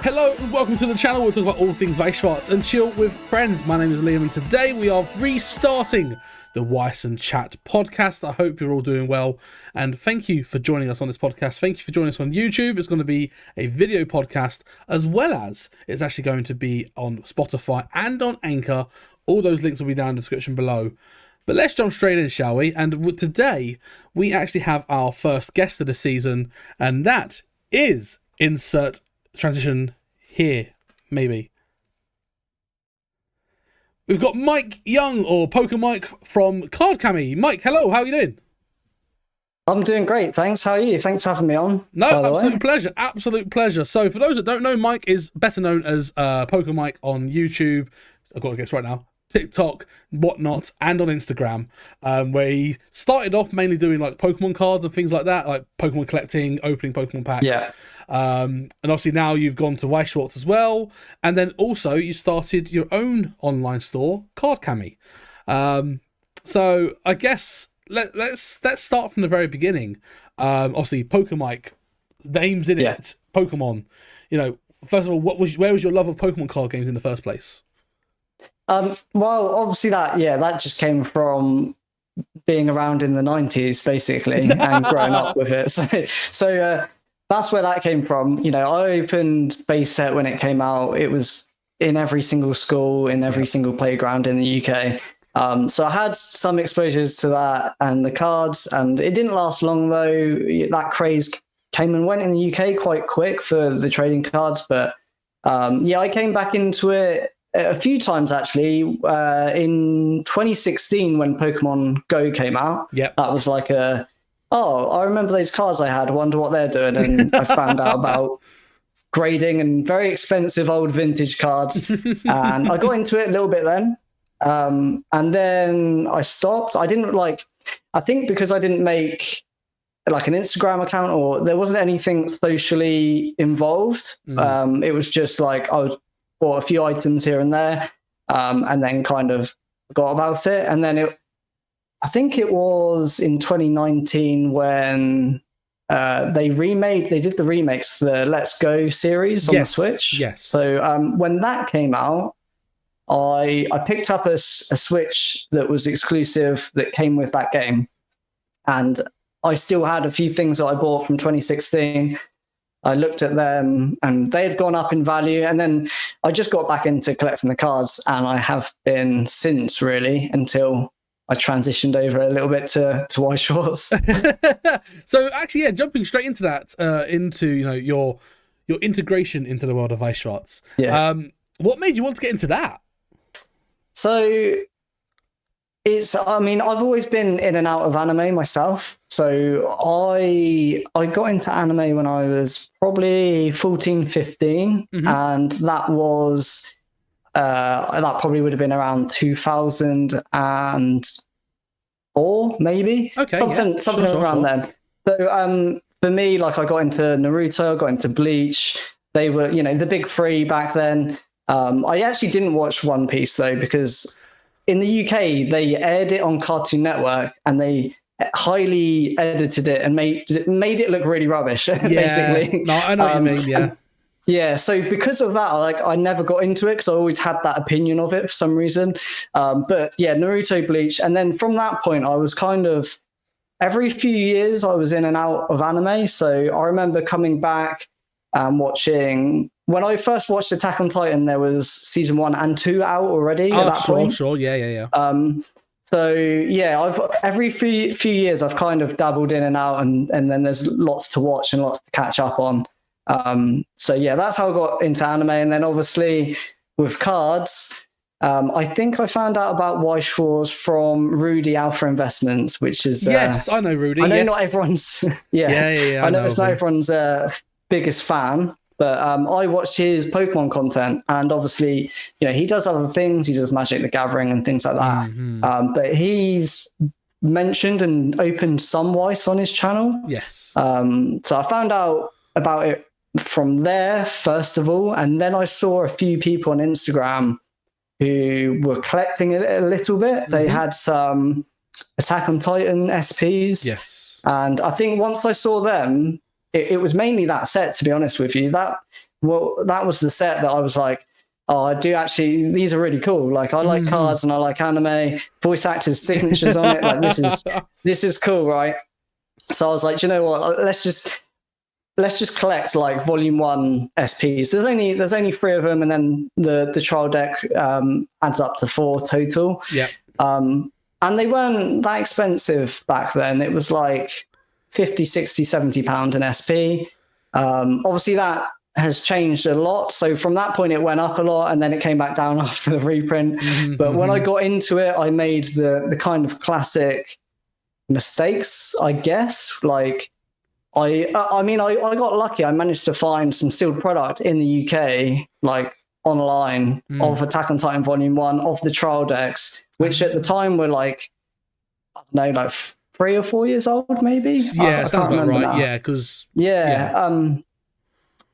Hello and welcome to the channel. We'll talk about all things Weiss, Schwarz and chill with friends. My name is Liam and today we are restarting the Weiss and Chat podcast. I hope you're all doing well and thank you for joining us on this podcast. Thank you for joining us on YouTube. It's going to be a video podcast as well as it's actually going to be on Spotify and on Anchor. All those links will be down in the description below. But let's jump straight in, shall we? And today we actually have our first guest of the season, and that is insert transition here, maybe. We've got Mike Young, or PokeMike from CardKami. Mike, hello, how are you doing? I'm doing great, thanks. How are you? Thanks for having me on. No, absolute pleasure, absolute pleasure. So for those that don't know, Mike is better known as PokeMike on YouTube. I've got to get this right now. TikTok, whatnot, and on Instagram, where he started off mainly doing like Pokemon cards and things like that, like Pokemon collecting, opening Pokemon packs. Yeah. And obviously now you've gone to Weiss Schwarz as well, and then also you started your own online store, CardKami. So I guess let's start from the very beginning. Obviously PokeMike, name's in it, Pokemon. You know, first of all, where was your love of Pokemon card games in the first place? Well, obviously that just came from being around in the 90s, basically, and growing up with it. So that's where that came from. You know, I opened Base Set when it came out. It was in every single school, in every single playground in the UK. So I had some exposures to that and the cards, and it didn't last long, though. That craze came and went in the UK quite quick for the trading cards. But I came back into it a few times, actually. In 2016, when Pokemon Go came out, that was like I remember those cards I had, wonder what they're doing. And I found out about grading and very expensive old vintage cards. And I got into it a little bit then. And then I stopped. I think because I didn't make like an Instagram account, or there wasn't anything socially involved. It was just like I was bought a few items here and there, and then kind of forgot about it. And then I think it was in 2019 when they did the remakes, the Let's Go series on the Switch. Yes. So when that came out, I picked up a Switch that was exclusive that came with that game. And I still had a few things that I bought from 2016. I looked at them and they had gone up in value. And then I just got back into collecting the cards, and I have been since, really, until I transitioned over a little bit to Weiss Schwarz. So actually, jumping straight into that, into your integration into the world of Weiss Schwarz. Yeah. What made you want to get into that? So I've always been in and out of anime myself. So I got into anime when I was probably 14, 15. And that was, that probably would have been around 2004, maybe. Okay. Something around then. So for me, like, I got into Naruto, got into Bleach. They were, the big three back then. I actually didn't watch One Piece, though, because in the UK, they aired it on Cartoon Network and they highly edited it and made it look really rubbish, basically. No, I know what you mean, yeah. So because of that, I never got into it because I always had that opinion of it for some reason. But yeah, Naruto, Bleach. And then from that point, I was kind of, every few years, I was in and out of anime. So I remember coming back and watching... When I first watched Attack on Titan, there was season 1 and 2 out already at that point. Sure, yeah. So yeah, every few years I've kind of dabbled in and out, and then there's lots to watch and lots to catch up on. So yeah, that's how I got into anime. And then obviously with cards, I think I found out about Weiss Schwarz from Rudy Alpha Investments, which is yes, I know Rudy. I know not everyone's I know it's not everyone's biggest fan. But I watched his Pokemon content, and obviously, he does other things. He does Magic the Gathering and things like that. But he's mentioned and opened some Weiss on his channel. Yes. So I found out about it from there, first of all. And then I saw a few people on Instagram who were collecting it a little bit. They had some Attack on Titan SPs. Yes. And I think once I saw them, it was mainly that set, to be honest with you. That well, that was the set that I was like, oh, I do actually, these are really cool. Like, I like cards and I like anime, voice actors' signatures on it. Like, this is cool, right? So I was like, you know what? Let's just collect like volume 1 SPs. There's only 3 of them, and then the trial deck adds up to 4 total. Yeah. And they weren't that expensive back then. It was like 50, 60, 70 pound an SP. Obviously that has changed a lot. So from that point, it went up a lot, and then it came back down after the reprint. But when I got into it, I made the kind of classic mistakes, I guess. Like, I mean, I got lucky. I managed to find some sealed product in the UK, like online, of Attack on Titan Volume 1, of the trial decks, which at the time were like, I don't know, like 3 or 4 years old, maybe. Yeah, I sounds about right. now. Yeah, because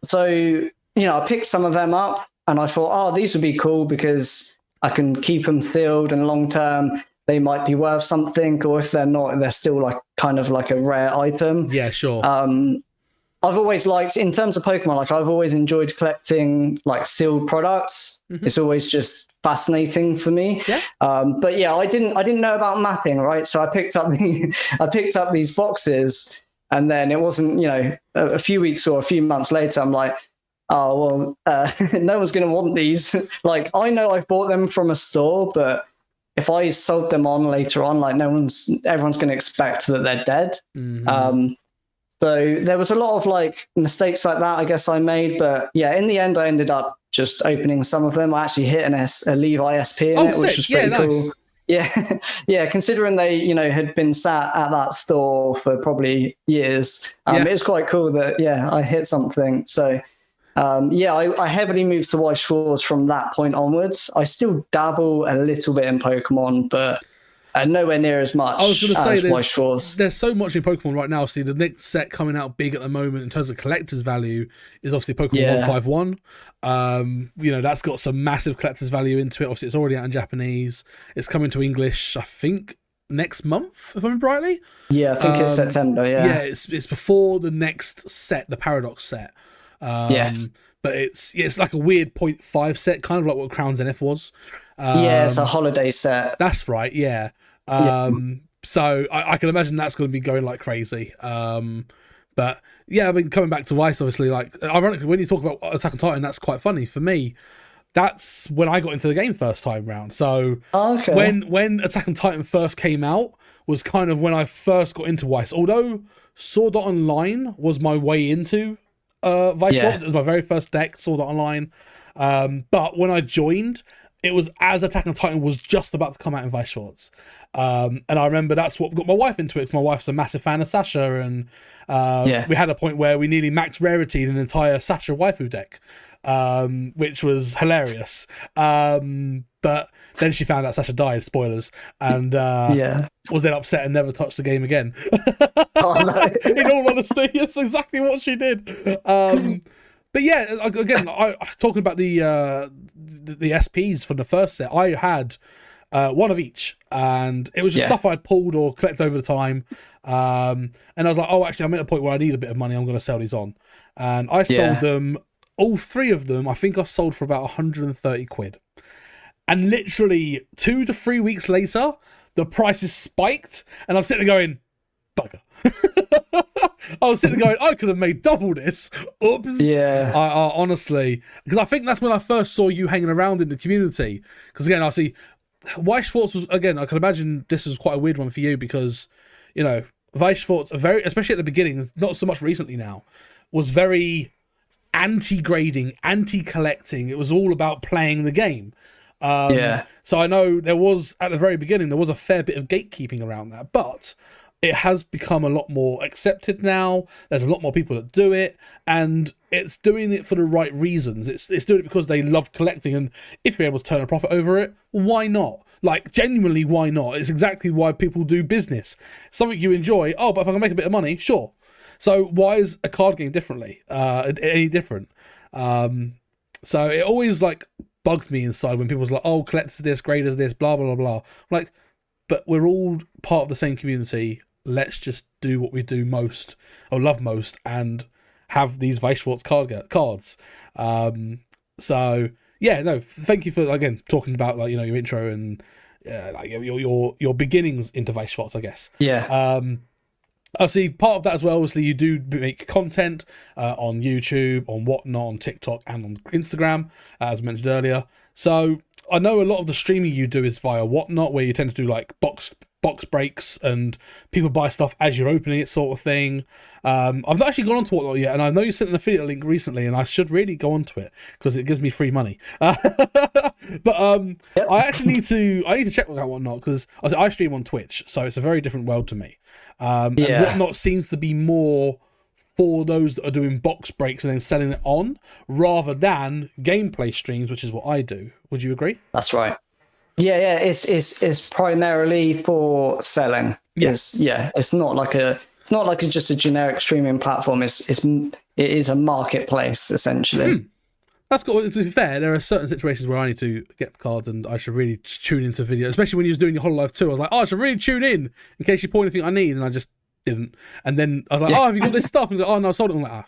so, you know, I picked some of them up and I thought, oh, these would be cool because I can keep them sealed, and long term they might be worth something, or if they're not, they're still like kind of like a rare item. Yeah, sure. I've always liked, in terms of Pokemon, like I've always enjoyed collecting like sealed products. It's always just fascinating for me. Yeah. But yeah, I didn't know about mapping, right? So I picked up these boxes, and then it wasn't, you know, a few weeks or a few months later, I'm like, oh, well, no one's going to want these. Like, I know I've bought them from a store, but if I sold them on later on, like everyone's going to expect that they're dead. So there was a lot of like mistakes like that, I guess I made. But yeah, in the end, I ended up just opening some of them. I actually hit a Levi SP in it, which was pretty cool. Nice. Yeah, yeah. Considering they, you know, had been sat at that store for probably years, it was quite cool that I hit something. So I heavily moved to Weiss Schwarz from that point onwards. I still dabble a little bit in Pokemon, but nowhere near as much. I was going to say Weiss Schwarz. There's so much in Pokemon right now. See, the next set coming out big at the moment in terms of collector's value is obviously Pokemon 151. You know, that's got some massive collector's value into it. Obviously, it's already out in Japanese. It's coming to English, I think, next month, if I remember rightly. Yeah, I think it's September. Yeah, it's before the next set, the Paradox set. But it's like a weird 0.5 set, kind of like what Crown's NF was. It's a holiday set. That's right. Yeah. So I can imagine that's going to be going like crazy. But yeah, I mean, coming back to Weiss, obviously, like, ironically, when you talk about Attack on Titan, that's quite funny for me. That's when I got into the game first time round. So when Attack on Titan first came out was kind of when I first got into Weiss. Although Sword Art Online was my way into Weiss Schwarz. It was my very first deck, Sword Art Online. But when I joined, it was as Attack on Titan was just about to come out in Weiss Schwarz. And I remember that's what got my wife into it. My wife's a massive fan of Sasha, and we had a point where we nearly max rarity'd an entire Sasha waifu deck, which was hilarious. But then she found out Sasha died, spoilers, and was then upset and never touched the game again. Oh, no. In all honesty, that's exactly what she did. But yeah, again, I talking about the SPs from the first set. I had one of each, and it was just stuff I'd pulled or collected over the time. And I was like, oh, actually, I'm at a point where I need a bit of money. I'm going to sell these on, and I sold them. All 3 of them, I think I sold for about 130 quid. And literally 2 to 3 weeks later, the prices spiked, and I'm sitting there going, bugger. I was sitting there going, I could have made double this. Oops. Yeah. Honestly, because I think that's when I first saw you hanging around in the community. Because again, I see Weiss Schwarz was, again, I can imagine this was quite a weird one for you because, you know, Weiss Schwarz, especially at the beginning, not so much recently now, was very anti-grading, anti-collecting. It was all about playing the game. So I know there was, at the very beginning, there was a fair bit of gatekeeping around that, but it has become a lot more accepted now. There's a lot more people that do it, and it's doing it for the right reasons. It's doing it because they love collecting, and if you're able to turn a profit over it, why not? Like, genuinely, why not? It's exactly why people do business. Something you enjoy, but if I can make a bit of money, sure. So why is a card game any different? So it always, like, bugs me inside when people's like, oh, collectors this, graders this, blah, blah, blah, blah. I'm like, but we're all part of the same community. Let's just do what we do most or love most and have these Weiss Schwarz cards. So yeah, no, thank you for again talking about like your intro and like your beginnings into Weiss Schwarz, I guess. Yeah. Obviously, part of that as well, obviously, you do make content on YouTube, on Whatnot, on TikTok, and on Instagram, as mentioned earlier. So I know a lot of the streaming you do is via Whatnot, where you tend to do like box breaks and people buy stuff as you're opening it, sort of thing. I've not actually gone onto Whatnot yet, and I know you sent an affiliate link recently, and I should really go onto it because it gives me free money. But Yep. I actually need to check out Whatnot because I stream on Twitch, so it's a very different world to me. And Whatnot seems to be more for those that are doing box breaks and then selling it on, rather than gameplay streams, which is what I do. Would you agree? That's right. Yeah. It's primarily for selling. Yes. It's not like just a generic streaming platform. It is a marketplace essentially. That's cool. To be fair, there are certain situations where I need to get cards and I should really tune into video, especially when you was doing your Hololive 2. I was like, I should really tune in case you point anything I need, and I just didn't. And then I was like, have you got this stuff? And like, no, I sold it. I'm like,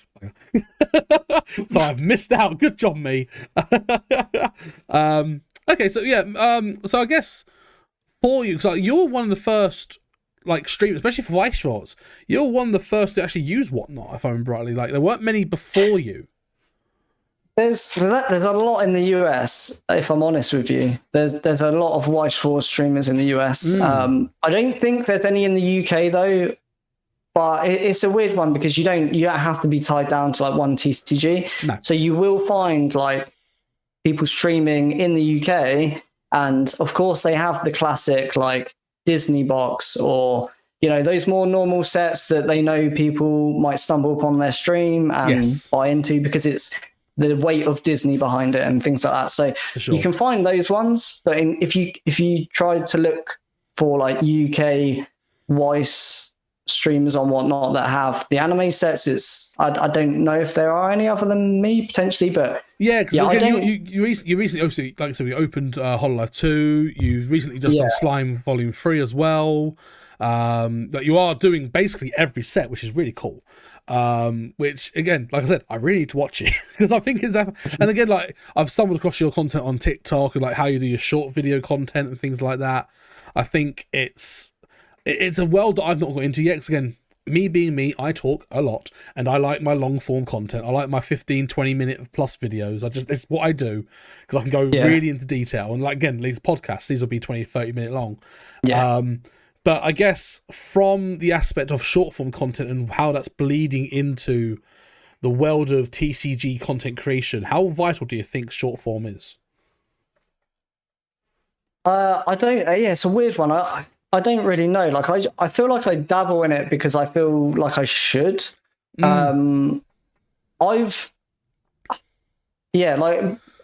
so I've missed out. Good job, me. Okay, so yeah, so I guess for you, because like, you're one of the first like streamers, especially for Weiss Schwarz, you're one of the first to actually use Whatnot, if I remember rightly. Like there weren't many before you. There's a lot in the US, if I'm honest with you. There's a lot of Weiss Schwarz streamers in the US. I don't think there's any in the UK though, but it's a weird one because you don't have to be tied down to like one TCG. No. So you will find like people streaming in the UK, and of course they have the classic like Disney box or those more normal sets that they know people might stumble upon their stream and buy into because it's the weight of Disney behind it and things like that. So you can find those ones, but if you try to look for like UK Weiss streamers on Whatnot that have the anime sets, I don't know if there are any other than me potentially, but because you recently obviously, like I said, we opened Hololive 2. You recently just done Slime Volume 3 as well. That you are doing basically every set, which is really cool. Which again, like I said, I really need to watch it because I think it's, and again, like I've stumbled across your content on TikTok and like how you do your short video content and things like that. I think it's a world that I've not got into yet. Because again, me being me, I talk a lot and I like my long form content. I like my 15-20 minute plus videos. It's what I do because I can go really into detail. And like again, these podcasts, these will be 20-30 minute long. But I guess from the aspect of short form content and how that's bleeding into the world of TCG content creation, how vital do you think short form is? I don't. It's a weird one. I don't really know. Like I feel like I dabble in it because I feel like I should.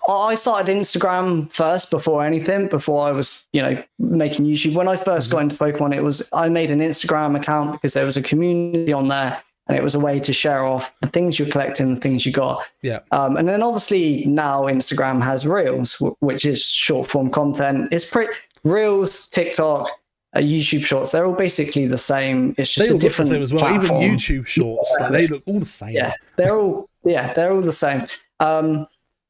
I started Instagram first before anything, before I was, making YouTube. When I first got into Pokemon, I made an Instagram account because there was a community on there and it was a way to share off the things you're collecting, the things you got. Yeah. And then obviously now Instagram has Reels, which is short form content. It's Reels, TikTok, YouTube Shorts. They're all basically the same. It's just a different as well. platform. Even YouTube Shorts, they look all the same. Yeah, they're all the same.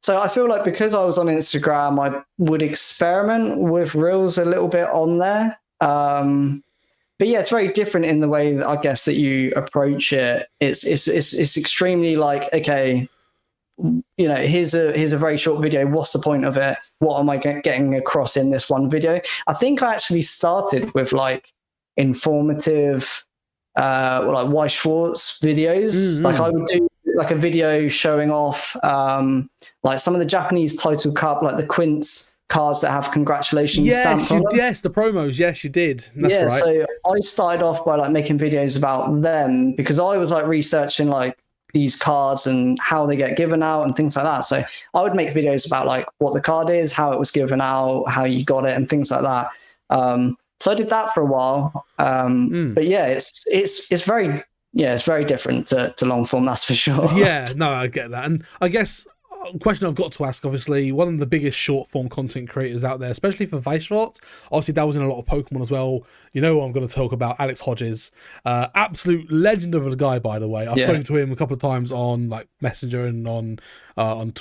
So I feel like because I was on Instagram, I would experiment with Reels a little bit on there. But yeah, it's very different in the way that I guess that you approach it. It's extremely like, okay, here's a very short video. What's the point of it? What am I getting across in this one video? I think I actually started with like informative, like Weiss Schwarz videos. Like I would do like a video showing off like some of the Japanese title cup, like the Quince cards that have congratulations stamped on them. Yes, the promos. Yes, you did. That's right. So I started off by like making videos about them because I was like researching like these cards and how they get given out and things like that. So I would make videos about like what the card is, how it was given out, how you got it, and things like that. So I did that for a while. But yeah, it's very different to long form, that's for sure. Yeah, no, I get that. And I guess question I've got to ask, obviously, one of the biggest short form content creators out there, especially for Weiss Schwarz. Obviously, that was in a lot of Pokemon as well. You know what I'm going to talk about, Alex Hodges. Absolute legend of a guy, by the way. I've spoken to him a couple of times on like Messenger and on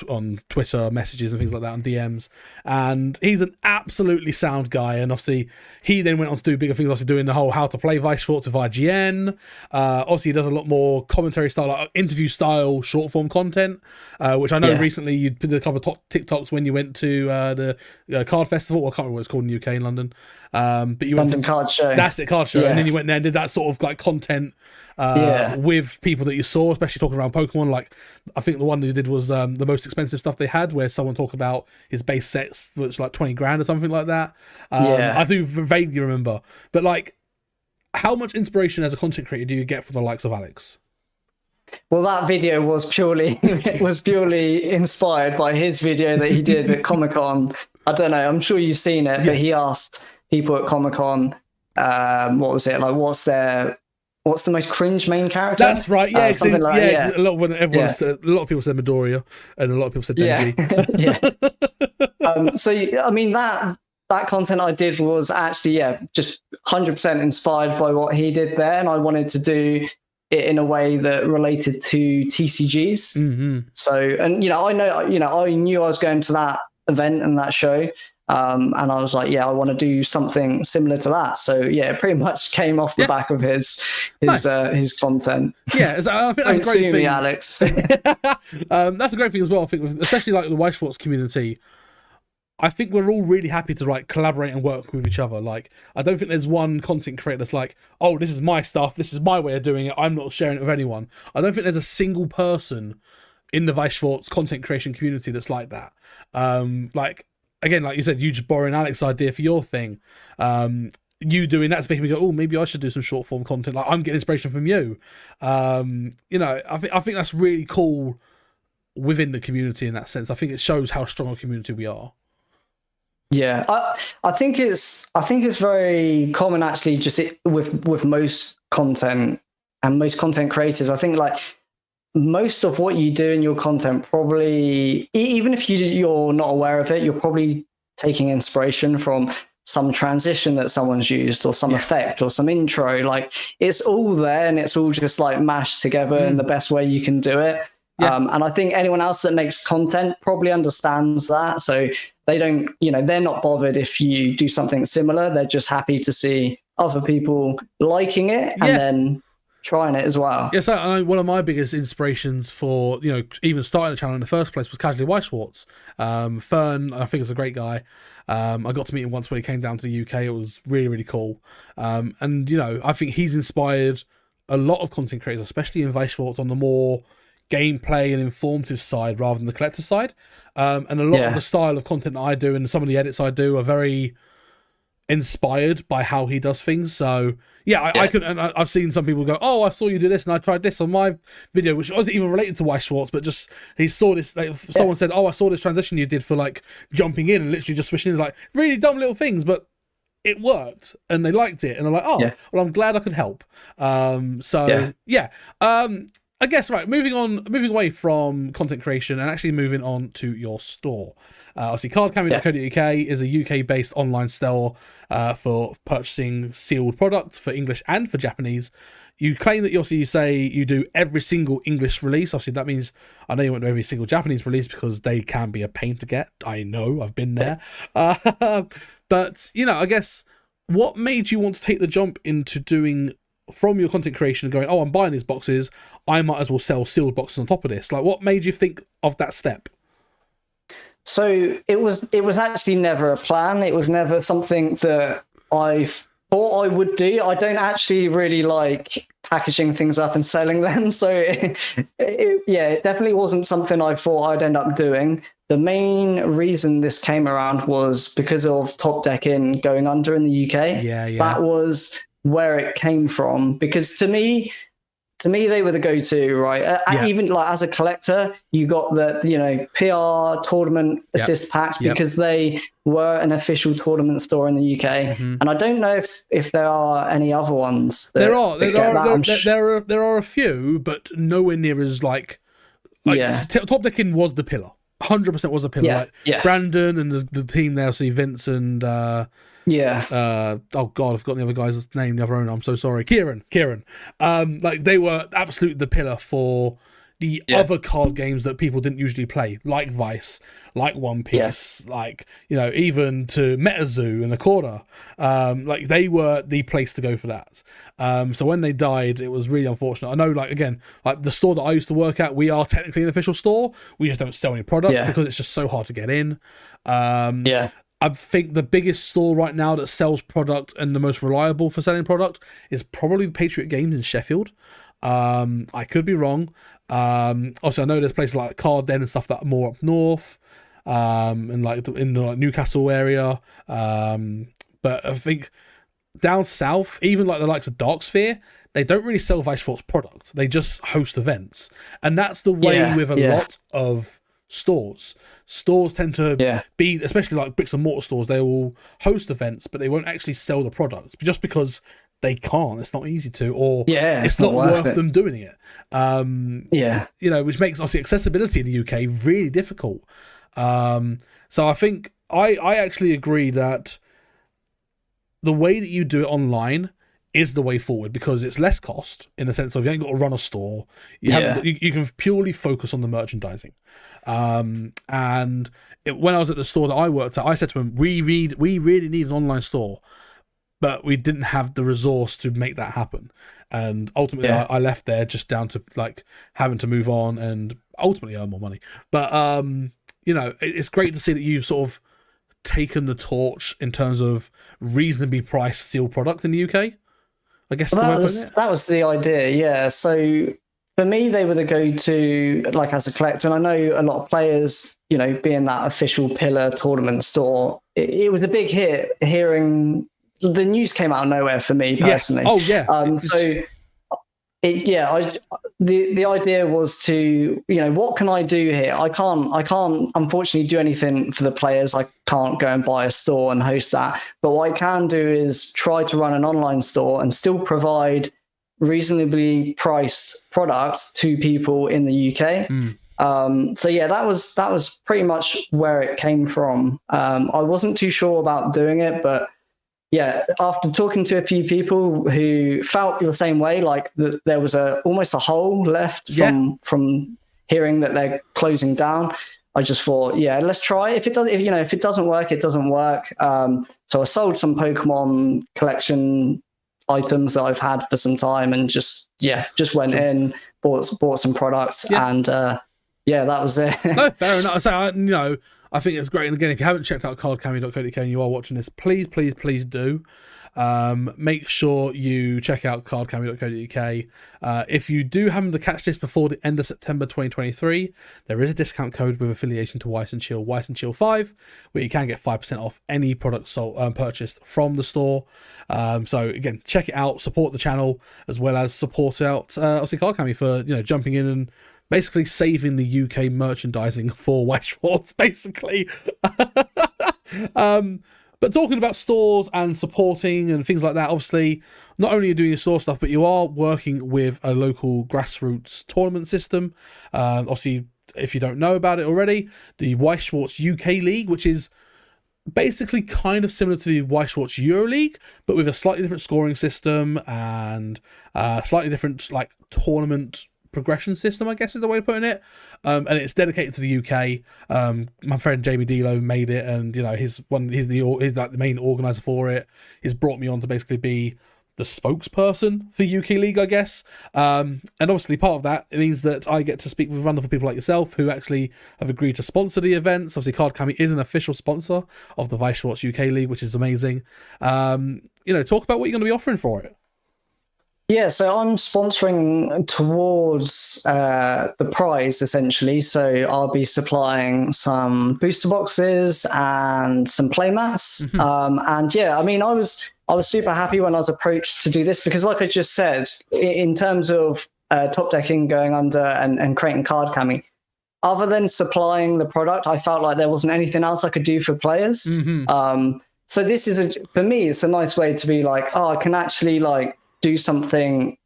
Twitter messages and things like that, on DMs. And he's an absolutely sound guy. And obviously, he then went on to do bigger things, obviously doing the whole How to Play Weiss Schwarz with IGN. Obviously, he does a lot more commentary style, like interview style, short form content, which I know recently you did a couple of TikToks when you went to the card festival. Well, I can't remember what it's called in the UK in London. But you went London Card Show. That's it, card show. And then you went there and did that sort of like content with people that you saw, especially talking around Pokemon. Like, I think the one that you did was the most expensive stuff they had, where someone talked about his base sets, which was like 20 grand or something like that. I do vaguely remember. But like, how much inspiration as a content creator do you get from the likes of Alex? Well, that video was purely inspired by his video that he did at Comic-Con. I don't know, I'm sure you've seen it, but he asked people at Comic-Con, what was it, like, what's the most cringe main character? That's right, yeah. Something like that, A lot of people said Midoriya, and a lot of people said Denji. So, I mean, that content I did was actually, just 100% inspired by what he did there, and I wanted to do it in a way that related to TCGs. Mm-hmm. So, and I knew I was going to that event and that show, and I was like, I want to do something similar to that. So it pretty much came off the back of his content. Yeah, I think that's a great thing. Me, Alex. That's a great thing as well. I think, especially like the Weiss Schwarz community, I think we're all really happy to like collaborate and work with each other. Like, I don't think there's one content creator that's like, oh, this is my stuff, this is my way of doing it, I'm not sharing it with anyone. I don't think there's a single person in the Weiss Schwarz content creation community that's like that. Like, again, like you said, you just borrowing Alex's idea for your thing. You doing that's making me go, oh, maybe I should do some short form content. Like, I'm getting inspiration from you. I think that's really cool within the community in that sense. I think it shows how strong a community we are. Yeah, I think it's very common actually, just with most content and most content creators. I think like most of what you do in your content, probably even if you're not aware of it, you're probably taking inspiration from some transition that someone's used, or some effect, or some intro. Like, it's all there, and it's all just like mashed together in the best way you can do it. And I think anyone else that makes content probably understands that. So they don't, they're not bothered if you do something similar. They're just happy to see other people liking it and then trying it as well. Yeah, so I know one of my biggest inspirations for, even starting the channel in the first place was casually Weiss Schwarz. Fern, I think is a great guy. I got to meet him once when he came down to the UK. It was really, really cool. And, I think he's inspired a lot of content creators, especially in Weiss Schwarz, on the more gameplay and informative side rather than the collector side. And a lot of the style of content that I do and some of the edits I do are very inspired by how he does things. So I've seen some people go, oh, I saw you do this and I tried this on my video, which wasn't even related to Weiss Schwarz, but just he saw this, someone said, oh, I saw this transition you did for like jumping in and literally just switching in, like really dumb little things, but it worked and they liked it, and they're like, oh, well, I'm glad I could help. I guess, right, moving away from content creation and actually moving on to your store. Obviously, CardKami.co.uk is a UK-based online store for purchasing sealed products for English and for Japanese. You claim that you say you do every single English release. Obviously, that means I know you won't do every single Japanese release because they can be a pain to get. I know, I've been there. But, I guess, what made you want to take the jump into doing from your content creation and going, oh, I'm buying these boxes, I might as well sell sealed boxes on top of this? Like, what made you think of that step? So it was actually never a plan. It was never something that I thought I would do. I don't actually really like packaging things up and selling them. So it definitely wasn't something I thought I'd end up doing. The main reason this came around was because of Top Deck In going under in the UK. Yeah. That was where it came from, because to me they were the go-to, right? Even like as a collector, you got the PR tournament assist packs because they were an official tournament store in the UK. And I don't know if there are any other ones. There are a few, but nowhere near as like Top Deck In was the pillar. 100% was a pillar. Yeah, Like yeah. Brandon and the team there, see Vince and Yeah, oh god, I've forgotten the other guy's name, the other owner. I'm so sorry, Kieran. Like they were absolutely the pillar for the other card games that people didn't usually play, like Vice, like One Piece, like, you know, even to MetaZoo and Accorda. Like they were the place to go for that. So when they died, it was really unfortunate. I know, like, again, like the store that I used to work at, we are technically an official store. We just don't sell any product because it's just so hard to get in. I think the biggest store right now that sells product and the most reliable for selling product is probably Patriot Games in Sheffield. I could be wrong. Also, I know there's places like Card Den and stuff that are more up north, and like in the Newcastle area. But I think down south, even like the likes of Darksphere, they don't really sell Vice Force product. They just host events, and that's the way with a lot of stores. Stores tend to be, especially like bricks and mortar stores, they will host events, but they won't actually sell the product just because they can't. It's not easy to, or it's not worth them doing it. You know, which makes obviously accessibility in the UK really difficult. So I think I actually agree that the way that you do it online is the way forward, because it's less cost in the sense of you ain't got to run a store. You can purely focus on the merchandising. And when I was at the store that I worked at, I said to them, we really need an online store, but we didn't have the resource to make that happen. And ultimately I left there just down to like having to move on and ultimately earn more money. But you know, it's great to see that you've sort of taken the torch in terms of reasonably priced sealed product in the UK. I guess that was the idea, yeah. So for me, they were the go-to, like, as a collector. And I know a lot of players, you know, being that official pillar tournament store, it was a big hit. Hearing the news came out of nowhere for me personally. Oh yeah. The idea was to, you know, what can I do here? I can't unfortunately do anything for the players. I can't go and buy a store and host that. But what I can do is try to run an online store and still provide reasonably priced products to people in the UK. So yeah, that was pretty much where it came from. I wasn't too sure about doing it, but yeah, after talking to a few people who felt the same way, like there was almost a hole left from hearing that they're closing down, I just thought, yeah, let's try it. If it doesn't work, it doesn't work. So I sold some Pokemon collection items that I've had for some time, and just went in, bought some products, and that was it. No, fair enough. So I think it's great. And again, if you haven't checked out cardkami.co.uk and you are watching this, please do. Make sure you check out cardkami.co.uk. If you do happen to catch this before the end of September 2023, there is a discount code with affiliation to Weiss and Chill 5, where you can get 5% off any product sold purchased from the store. So again, check it out, support the channel, as well as support out obviously CardKami for jumping in and basically saving the UK merchandising for Schwarz, basically. But talking about stores and supporting and things like that, obviously, not only are you doing your store stuff, but you are working with a local grassroots tournament system. Obviously, if you don't know about it already, the Weiss Schwarz UK League, which is basically kind of similar to the Weiss Schwarz Euro League, but with a slightly different scoring system and slightly different like tournament progression system, I guess is the way of putting it. And it's dedicated to the UK. My friend Jamie Delo made it, and he's like the main organizer for it. He's brought me on to basically be the spokesperson for UK League, I guess. And obviously part of that, it means that I get to speak with wonderful people like yourself who actually have agreed to sponsor the events. Obviously CardKami is an official sponsor of the Weiss Schwarz UK League, which is amazing. Talk about what you're going to be offering for it. Yeah, so I'm sponsoring towards the prize, essentially. So I'll be supplying some booster boxes and some playmats. And yeah, I mean, I was super happy when I was approached to do this, because like I just said, in terms of top decking going under and creating CardKami, other than supplying the product, I felt like there wasn't anything else I could do for players. So this is, for me, it's a nice way to be like, I can actually like do something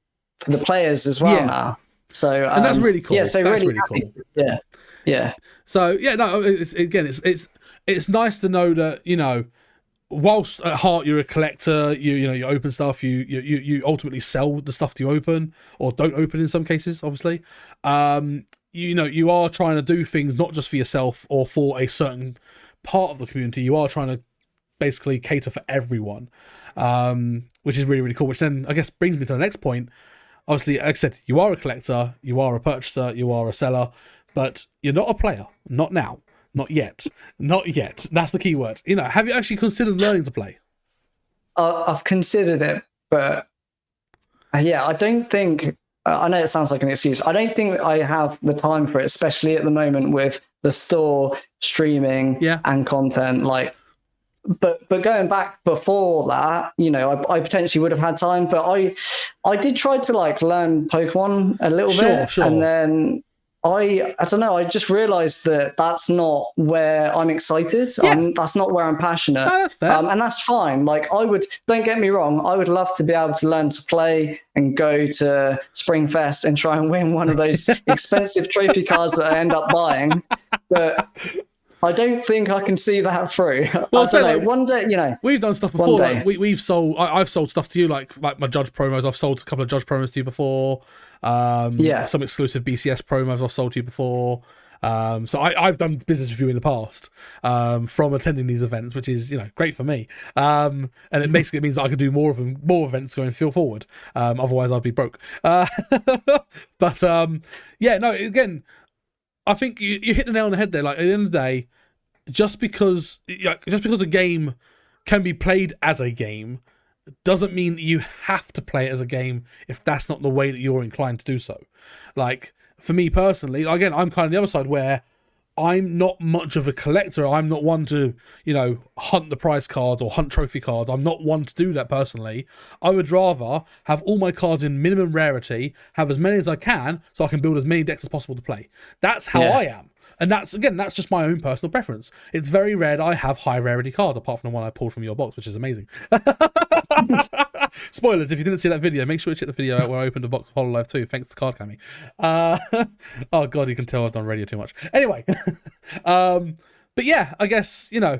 for the players as well now. So and that's really cool. Yeah, so that's really cool. Yeah. Yeah. So yeah, no, it's nice to know that, you know, whilst at heart you're a collector, you know, you open stuff, you ultimately sell the stuff you open or don't open in some cases, obviously. You know, you are trying to do things not just for yourself or for a certain part of the community. You are trying to basically cater for everyone, which is really, really cool. Which then I guess brings me to the next point. Obviously, like I said, you are a collector, you are a purchaser, you are a seller, but you're not a player. Not now. Not yet. Not yet. That's the key word. You know, have you actually considered learning to play? I've considered it, but yeah, I don't think. I know it sounds like an excuse. I don't think I have the time for it, especially at the moment with the store, streaming, and content. Like, but going back before that, you know, I potentially would have had time. But I did try to like learn Pokemon a little bit, and then I don't know. I just realised that that's not where I'm excited. That's not where I'm passionate. No, that's fair. And that's fine. Like don't get me wrong. I would love to be able to learn to play and go to Springfest and try and win one of those expensive trophy cards that I end up buying. But I don't think I can see that through. Well, I don't know. Like, one day, you know, we've done stuff before. Like we've sold. I've sold stuff to you, like my Judge promos. I've sold a couple of Judge promos to you before. Some exclusive BCS promos I've sold to you before. So I've done business with you in the past from attending these events, which is, you know, great for me. And it basically means that I could do more events going forward. Otherwise, I'd be broke. But yeah, no. Again, I think you hit the nail on the head there. Like at the end of the day, just because a game can be played as a game doesn't mean that you have to play it as a game if that's not the way that you're inclined to do so. Like for me personally, again, I'm kind of the other side where I'm not much of a collector. I'm not one to, you know, hunt the prize cards or hunt trophy cards. I'm not one to do that personally. I would rather have all my cards in minimum rarity, have as many as I can, so I can build as many decks as possible to play. That's how I am. And that's just my own personal preference. It's very rare that I have high rarity cards, apart from the one I pulled from your box, which is amazing. Spoilers, if you didn't see that video, make sure you check the video out where I opened a box of HoloLive 2, thanks to CardKami. Oh god, you can tell I've done radio too much. Anyway, but yeah, I guess, you know,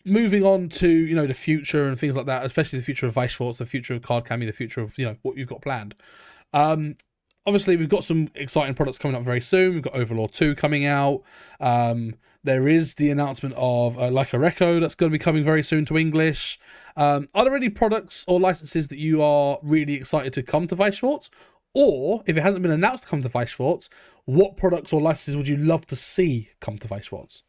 moving on to, you know, the future and things like that, especially the future of Weiss, the future of CardKami, the future of, you know, what you've got planned. Obviously, we've got some exciting products coming up very soon. We've got Overlord 2 coming out. There is the announcement of Like a Reco that's going to be coming very soon to English. Are there any products or licenses that you are really excited to come to Weiss? Or, if it hasn't been announced to come to Weiss, what products or licenses would you love to see come to Weiss?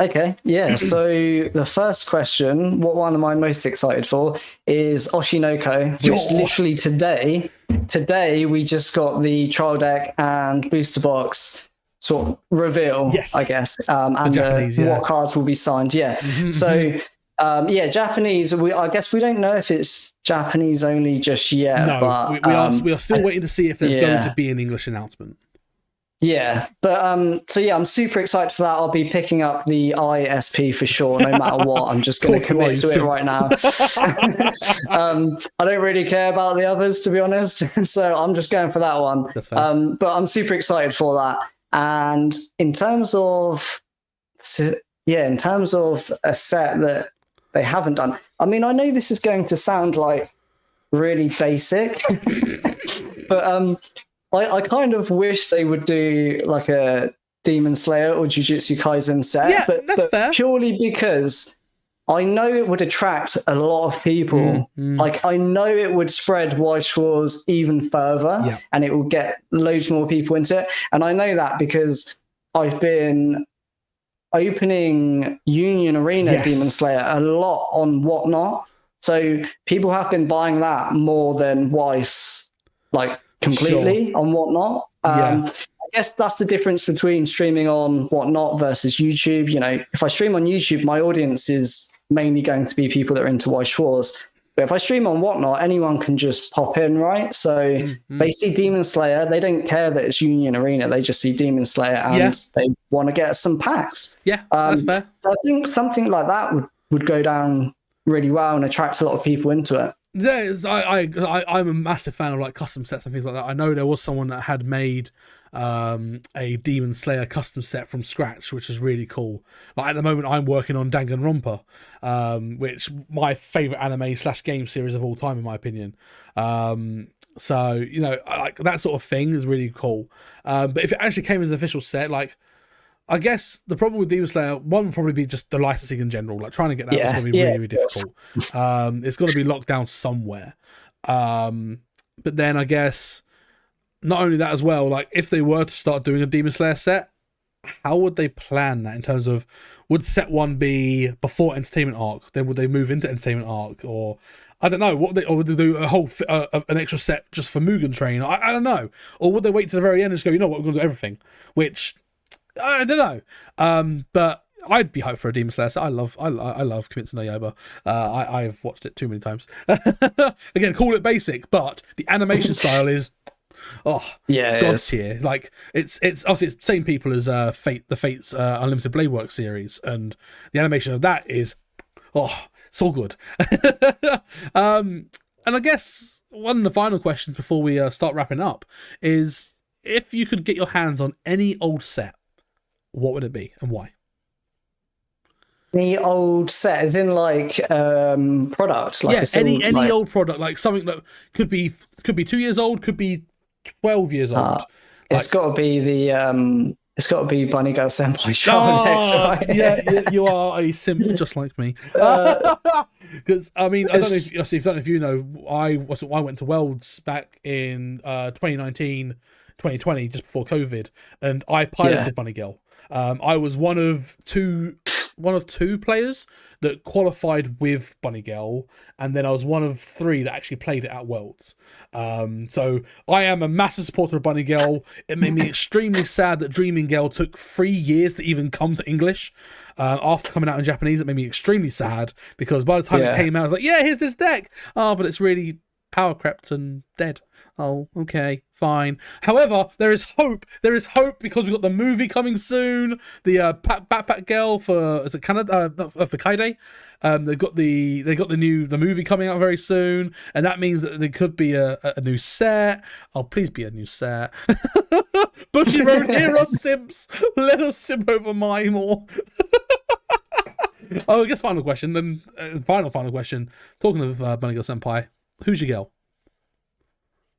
Okay, yeah. So the first question, what one am I most excited for, is Oshinoko, which literally today we just got the trial deck and booster box sort of reveal, I guess, and Japanese, what cards will be signed. Yeah. So Japanese. I guess we don't know if it's Japanese only just yet. No, but we are still waiting to see if there's going to be an English announcement. Yeah, but so yeah, I'm super excited for that. I'll be picking up the ISP for sure, no matter what. I'm just going to commit to it right now. I don't really care about the others, to be honest. So I'm just going for that one. That's fair. But I'm super excited for that. And in terms of a set that they haven't done, I mean, I know this is going to sound like really basic, but I kind of wish they would do like a Demon Slayer or Jujutsu Kaisen set, yeah, but fair. Purely because I know it would attract a lot of people. Like I know it would spread Weiss even further, and it will get loads more people into it. And I know that because I've been opening Union Arena Demon Slayer a lot on Whatnot, so people have been buying that more than Weiss, like completely on Whatnot. I guess that's the difference between streaming on Whatnot versus YouTube. You know, if I stream on YouTube, my audience is mainly going to be people that are into Weiss Schwarz. But if I stream on Whatnot, anyone can just pop in, right? So they see Demon Slayer, they don't care that it's Union Arena, they just see Demon Slayer and they want to get some packs. Yeah, that's fair. So I think something like that would go down really well and attract a lot of people into it. Yeah, I'm a massive fan of like custom sets and things like that. I know there was someone that had made a Demon Slayer custom set from scratch, which is really cool. Like at the moment, I'm working on Danganronpa, which my favorite anime / game series of all time, in my opinion. So you know, like that sort of thing is really cool. But if it actually came as an official set, like, I guess the problem with Demon Slayer, one would probably be just the licensing in general. Like trying to get that is going to be really, really difficult. It's got to be locked down somewhere. But then I guess not only that as well, like if they were to start doing a Demon Slayer set, how would they plan that in terms of, would set 1 be before Entertainment Arc? Then would they move into Entertainment Arc? Or I don't know, or would they do a whole an extra set just for Mugen Train? I don't know. Or would they wait to the very end and just go, you know what, we're going to do everything? Which I don't know, but I'd be hyped for a Demon Slayer. I love Kimetsu no Yaiba. I've watched it too many times. Again, call it basic, but the animation style is god tier. Like it's obviously it's the same people as the Fate's Unlimited Blade Works series, and the animation of that is so good. And I guess one of the final questions before we start wrapping up is, if you could get your hands on any old set, what would it be and why? Any old set, as in like product, like any old product, like something that could be 2 years old, could be 12 years old. It's got to be Bunny Girl Senpai Show next, right? Yeah, you are a simp just like me. Because I mean, I don't know if you know, I went to Worlds back in 2019, 2020, just before COVID, and I piloted Bunny Girl. I was one of two players that qualified with Bunny Girl, and then I was one of 3 that actually played it at Worlds. So I am a massive supporter of Bunny Girl. It made me extremely sad that Dreaming Girl took 3 years to even come to English. After coming out in Japanese, it made me extremely sad, because by the time it came out, I was like, yeah, here's this deck. Oh, but it's really power crept and dead. Oh, okay, fine. However, there is hope. There is hope, because we've got the movie coming soon. The Backpack Girl for Canada for Kaide. They've got the movie coming out very soon, and that means that there could be a new set. Oh, please be a new set. Bushy Road Hero Simps. Let us simp over my more. Oh, I guess final question. Then final question. Talking of Bunny Girl Senpai, who's your girl?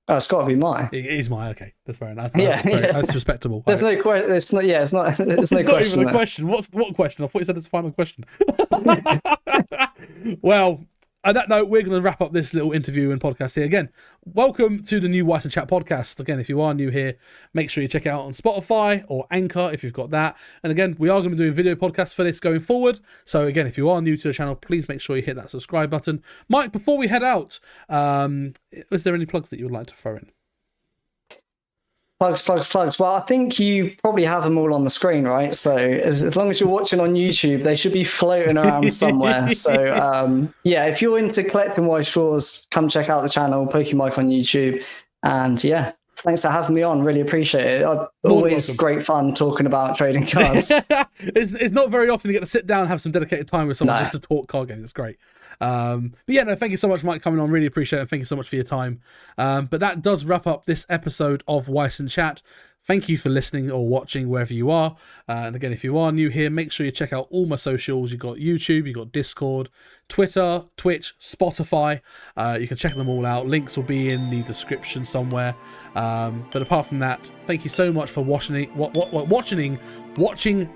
Oh, it's got to be Mai. It is Mai. Okay, that's fair enough. That's respectable. There's no question. It's not. Yeah, it's not. There's no question. Not even a question. What question? I thought you said it's a final question. Well, on that note, we're going to wrap up this little interview and podcast here. Again, welcome to the new Weiss and Chat podcast. Again, if you are new here, make sure you check it out on Spotify or Anchor if you've got that. And again, we are going to be doing video podcasts for this going forward. So again, if you are new to the channel, please make sure you hit that subscribe button. Mike, before we head out, is there any plugs that you would like to throw in? Plugs. Well, I think you probably have them all on the screen, right? So as long as you're watching on YouTube, they should be floating around somewhere. So yeah, if you're into collecting Weiss straws, come check out the channel, PokeMike on YouTube. And yeah, thanks for having me on. Really appreciate it. Always great fun talking about trading cards. It's not very often you get to sit down and have some dedicated time with someone just to talk card games. It's great. But yeah, no, thank you so much, Mike, coming on. Really appreciate it. Thank you so much for your time. But that does wrap up this episode of Weiss and Chat. Thank you for listening or watching wherever you are. And again, if you are new here, make sure you check out all my socials. You've got YouTube, you've got Discord, Twitter, Twitch, Spotify. You can check them all out. Links will be in the description somewhere. But apart from that, thank you so much for watching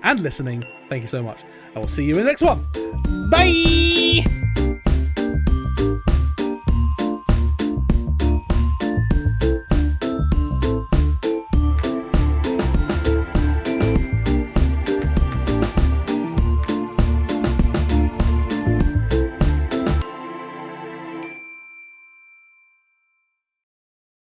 and listening. Thank you so much. I will see you in the next one. Bye!